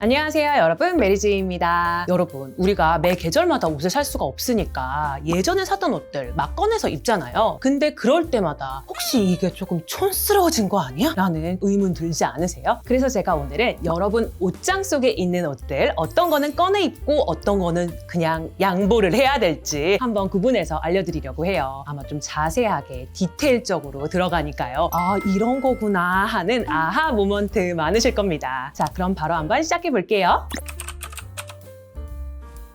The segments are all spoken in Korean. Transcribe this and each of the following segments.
안녕하세요 여러분, 메리지입니다. 여러분, 우리가 매 계절마다 옷을 살 수가 없으니까 예전에 사던 옷들 막 꺼내서 입잖아요. 근데 그럴 때마다 혹시 이게 조금 촌스러워진 거 아니야? 라는 의문 들지 않으세요? 그래서 제가 오늘은 여러분 옷장 속에 있는 옷들 어떤 거는 꺼내 입고 어떤 거는 그냥 양보를 해야 될지 한번 구분해서 알려드리려고 해요. 아마 좀 자세하게 디테일적으로 들어가니까요. 아, 이런 거구나 하는 아하 모먼트 많으실 겁니다. 자, 그럼 바로 한번 시작해 볼게요.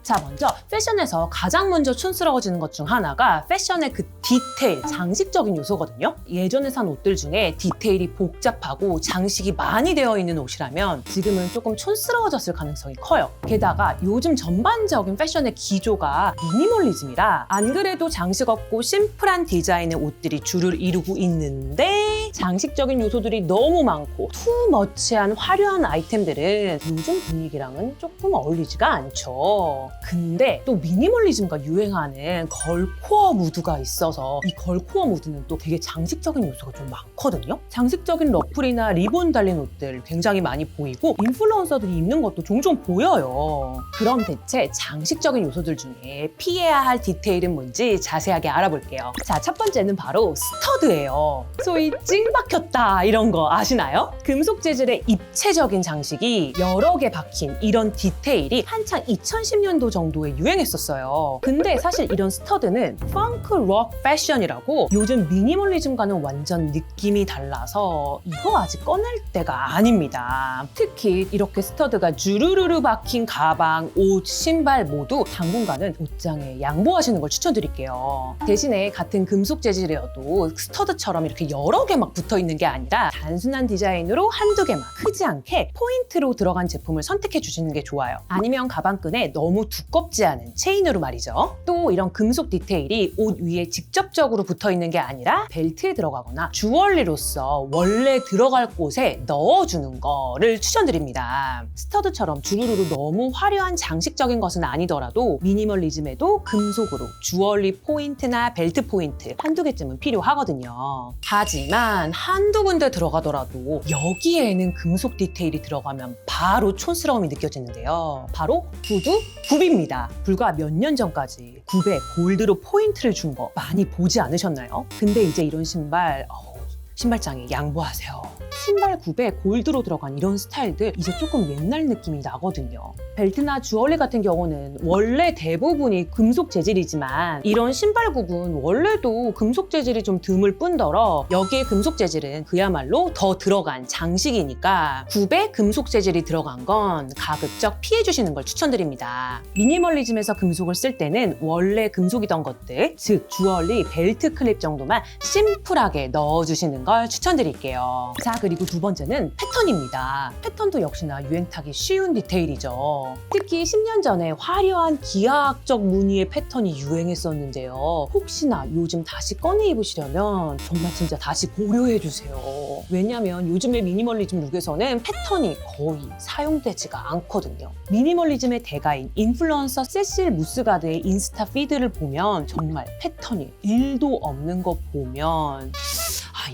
자, 먼저 패션에서 가장 먼저 촌스러워지는 것 중 하나가 패션의 그 디테일, 장식적인 요소거든요. 예전에 산 옷들 중에 디테일이 복잡하고 장식이 많이 되어 있는 옷이라면 지금은 조금 촌스러워졌을 가능성이 커요. 게다가 요즘 전반적인 패션의 기조가 미니멀리즘이라 안 그래도 장식 없고 심플한 디자인의 옷들이 주를 이루고 있는데 장식적인 요소들이 너무 많고 투머치한 화려한 아이템들은 요즘 분위기랑은 조금 어울리지가 않죠. 근데 또 미니멀리즘과 유행하는 걸코어 무드가 있어서 이 걸코어 무드는 또 되게 장식적인 요소가 좀 많거든요. 장식적인 러플이나 리본 달린 옷들 굉장히 많이 보이고 인플루언서들이 입는 것도 종종 보여요. 그럼 대체 장식적인 요소들 중에 피해야 할 디테일은 뭔지 자세하게 알아볼게요. 자, 첫 번째는 바로 스터드예요. 소위 찡 박혔다 이런 거 아시나요? 금속 재질의 입체적인 장식이 여러 개 박힌 이런 디테일이 한창 2010년도 정도에 유행했었어요. 근데 사실 이런 스터드는 펑크 록 패션이라고 요즘 미니멀리즘과는 완전 느낌이 달라서 이거 아직 꺼낼 때가 아닙니다. 특히 이렇게 스터드가 주르르르 박힌 가방, 옷, 신발 모두 당분간은 옷장에 양보하시는 걸 추천드릴게요. 대신에 같은 금속 재질이어도 스터드처럼 이렇게 여러 개 막 붙어 있는 게 아니라 단순한 디자인으로 한두 개만 크지 않게 포인트로 들어간 제품을 선택해 주시는 게 좋아요. 아니면 가방끈에 너무 두껍지 않은 체인으로 말이죠. 또 이런 금속 디테일이 옷 위에 직접적으로 붙어 있는 게 아니라 벨트에 들어가거나 주얼리로서 원래 들어갈 곳에 넣어주는 거를 추천드립니다. 스터드처럼 주르르르 너무 화려한 장식적인 것은 아니더라도 미니멀리즘에도 금속으로 주얼리 포인트나 벨트 포인트 한두 개쯤은 필요하거든요. 하지만 한두 군데 들어가더라도 여기에는 금속 디테일이 들어가면 바로 촌스러움이 느껴지는데요. 바로 후드 굽입니다. 불과 몇 년 전까지 굽에 골드로 포인트를 준 거 많이 보지 않으셨나요? 근데 이제 이런 신발장에 양보하세요. 신발 굽에 골드로 들어간 이런 스타일들 이제 조금 옛날 느낌이 나거든요. 벨트나 주얼리 같은 경우는 원래 대부분이 금속 재질이지만 이런 신발 굽은 원래도 금속 재질이 좀 드물 뿐더러 여기에 금속 재질은 그야말로 더 들어간 장식이니까 굽에 금속 재질이 들어간 건 가급적 피해 주시는 걸 추천드립니다. 미니멀리즘에서 금속을 쓸 때는 원래 금속이던 것들, 즉 주얼리, 벨트 클립 정도만 심플하게 넣어주시는 걸 추천드릴게요. 자, 그리고 두 번째는 패턴입니다. 패턴도 역시나 유행 타기 쉬운 디테일이죠. 특히 10년 전에 화려한 기하학적 무늬의 패턴이 유행했었는데요. 혹시나 요즘 다시 꺼내 입으시려면 정말 진짜 다시 고려해주세요. 왜냐면 요즘의 미니멀리즘 룩에서는 패턴이 거의 사용되지가 않거든요. 미니멀리즘의 대가인 인플루언서 세실 무스가드의 인스타 피드를 보면 정말 패턴이 1도 없는 거 보면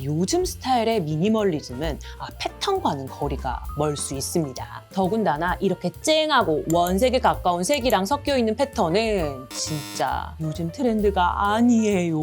요즘 스타일의 미니멀리즘은 패턴과는 거리가 멀 수 있습니다. 더군다나 이렇게 쨍하고 원색에 가까운 색이랑 섞여 있는 패턴은 진짜 요즘 트렌드가 아니에요.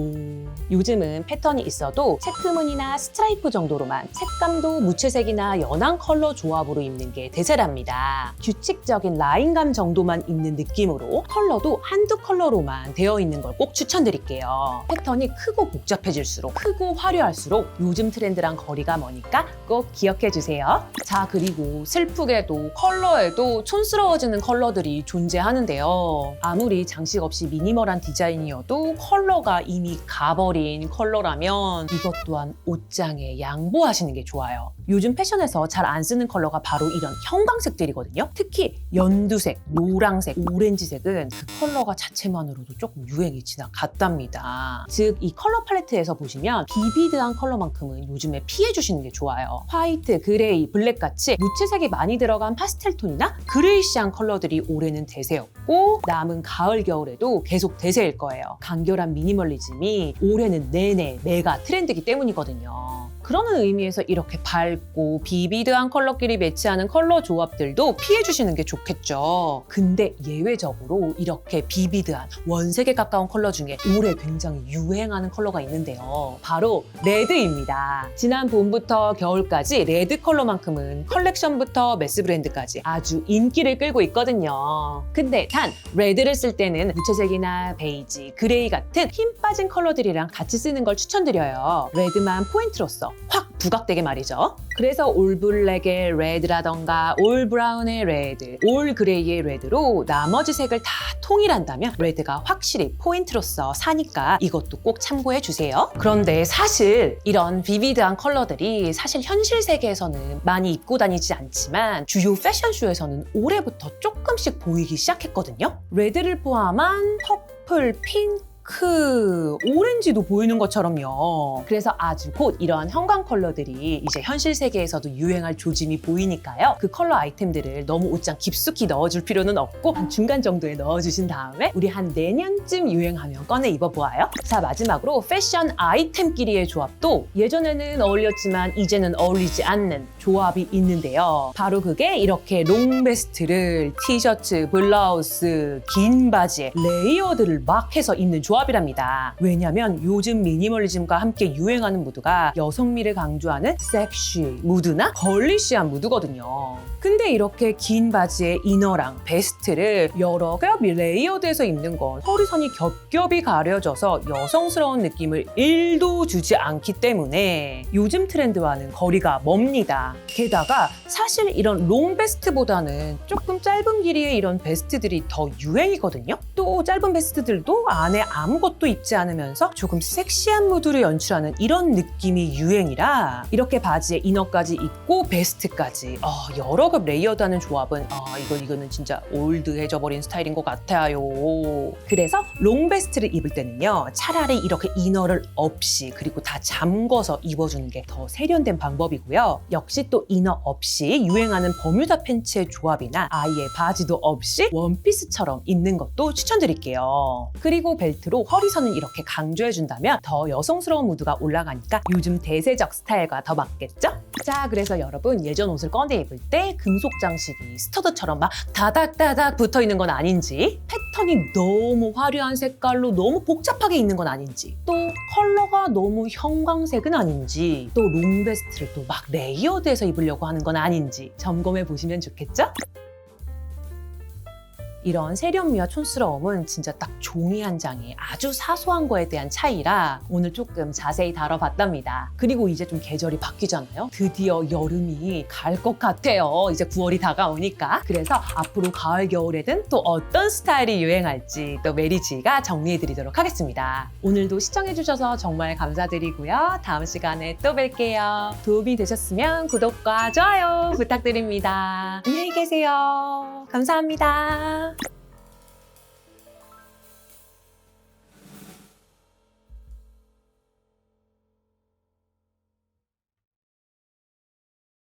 요즘은 패턴이 있어도 체크무늬나 스트라이프 정도로만 색감도 무채색이나 연한 컬러 조합으로 입는 게 대세랍니다. 규칙적인 라인감 정도만 있는 느낌으로 컬러도 한두 컬러로만 되어 있는 걸 꼭 추천드릴게요. 패턴이 크고 복잡해질수록 크고 화려할수록 요즘 트렌드랑 거리가 머니까 꼭 기억해 주세요. 자, 그리고 슬프게도 컬러에도 촌스러워지는 컬러들이 존재하는데요. 아무리 장식 없이 미니멀한 디자인이어도 컬러가 이미 가버린 컬러라면 이것 또한 옷장에 양보하시는 게 좋아요. 요즘 패션에서 잘 안 쓰는 컬러가 바로 이런 형광색들이거든요. 특히 연두색, 노랑색, 오렌지색은 그 컬러가 자체만으로도 조금 유행이 지나갔답니다. 즉, 이 컬러 팔레트에서 보시면 비비드한 컬러만큼은 요즘에 피해주시는 게 좋아요. 화이트, 그레이, 블랙같이 무채색이 많이 들어간 파스텔 톤이나 그레이시한 컬러들이 올해는 대세였고 남은 가을, 겨울에도 계속 대세일 거예요. 간결한 미니멀리즘이 올해는 내내 메가 트렌드이기 때문이거든요. 그러는 의미에서 이렇게 밝고 비비드한 컬러끼리 매치하는 컬러 조합들도 피해주시는 게 좋겠죠. 근데 예외적으로 이렇게 비비드한 원색에 가까운 컬러 중에 올해 굉장히 유행하는 컬러가 있는데요. 바로 레드입니다. 지난 봄부터 겨울까지 레드 컬러만큼은 컬렉션부터 매스 브랜드까지 아주 인기를 끌고 있거든요. 근데 단 레드를 쓸 때는 무채색이나 베이지, 그레이 같은 힘 빠진 컬러들이랑 같이 쓰는 걸 추천드려요. 레드만 포인트로서 확 부각되게 말이죠. 그래서 올 블랙의 레드라던가 올 브라운의 레드, 올 그레이의 레드로 나머지 색을 다 통일한다면 레드가 확실히 포인트로서 사니까 이것도 꼭 참고해 주세요. 그런데 사실 이런 비비드한 컬러들이 사실 현실 세계에서는 많이 입고 다니지 않지만 주요 패션쇼에서는 올해부터 조금씩 보이기 시작했거든요. 레드를 포함한 퍼플, 핑크, 오렌지도 보이는 것처럼요. 그래서 아주 곧 이러한 형광 컬러들이 이제 현실 세계에서도 유행할 조짐이 보이니까요. 그 컬러 아이템들을 너무 옷장 깊숙이 넣어줄 필요는 없고 한 중간 정도에 넣어주신 다음에 우리 한 내년쯤 유행하면 꺼내 입어보아요. 자, 마지막으로 패션 아이템끼리의 조합도 예전에는 어울렸지만 이제는 어울리지 않는 조합이 있는데요. 바로 그게 이렇게 롱베스트를 티셔츠, 블라우스, 긴 바지에 레이어드를 막 해서 입는 조합이랍니다. 왜냐면 요즘 미니멀리즘과 함께 유행하는 무드가 여성미를 강조하는 섹시 무드나 걸리시한 무드거든요. 근데 이렇게 긴 바지에 이너랑 베스트를 여러 겹 레이어드해서 입는 건 허리선이 겹겹이 가려져서 여성스러운 느낌을 1도 주지 않기 때문에 요즘 트렌드와는 거리가 멉니다. 게다가 사실 이런 롱 베스트보다는 조금 짧은 길이의 이런 베스트들이 더 유행이거든요. 또 짧은 베스트들도 안에 아무것도 입지 않으면서 조금 섹시한 무드를 연출하는 이런 느낌이 유행이라 이렇게 바지에 이너까지 입고 베스트까지 여러 겹 레이어드하는 조합은 이거는 진짜 올드해져 버린 스타일인 것 같아요. 그래서 롱 베스트를 입을 때는요, 차라리 이렇게 이너를 없이 그리고 다 잠궈서 입어주는 게 더 세련된 방법이고요. 역시 또 이너 없이 유행하는 버뮤다 팬츠의 조합이나 아예 바지도 없이 원피스처럼 입는 것도 추천드릴게요. 그리고 벨트로 허리선을 이렇게 강조해준다면 더 여성스러운 무드가 올라가니까 요즘 대세적 스타일과 더 맞겠죠? 자, 그래서 여러분 예전 옷을 꺼내 입을 때 금속 장식이 스터드처럼 막 다닥다닥 붙어있는 건 아닌지, 패턴이 너무 화려한 색깔로 너무 복잡하게 있는 건 아닌지, 또 컬러가 너무 형광색은 아닌지, 또 롱베스트를 또 막 레이어드해서 입으려고 하는 건 아닌지 점검해 보시면 좋겠죠? 이런 세련미와 촌스러움은 진짜 딱 종이 한 장에 아주 사소한 거에 대한 차이라 오늘 조금 자세히 다뤄봤답니다. 그리고 이제 좀 계절이 바뀌잖아요. 드디어 여름이 갈 것 같아요. 이제 9월이 다가오니까. 그래서 앞으로 가을, 겨울에는 또 어떤 스타일이 유행할지 또 메리지가 정리해드리도록 하겠습니다. 오늘도 시청해주셔서 정말 감사드리고요. 다음 시간에 또 뵐게요. 도움이 되셨으면 구독과 좋아요 부탁드립니다. 안녕히 계세요. 감사합니다.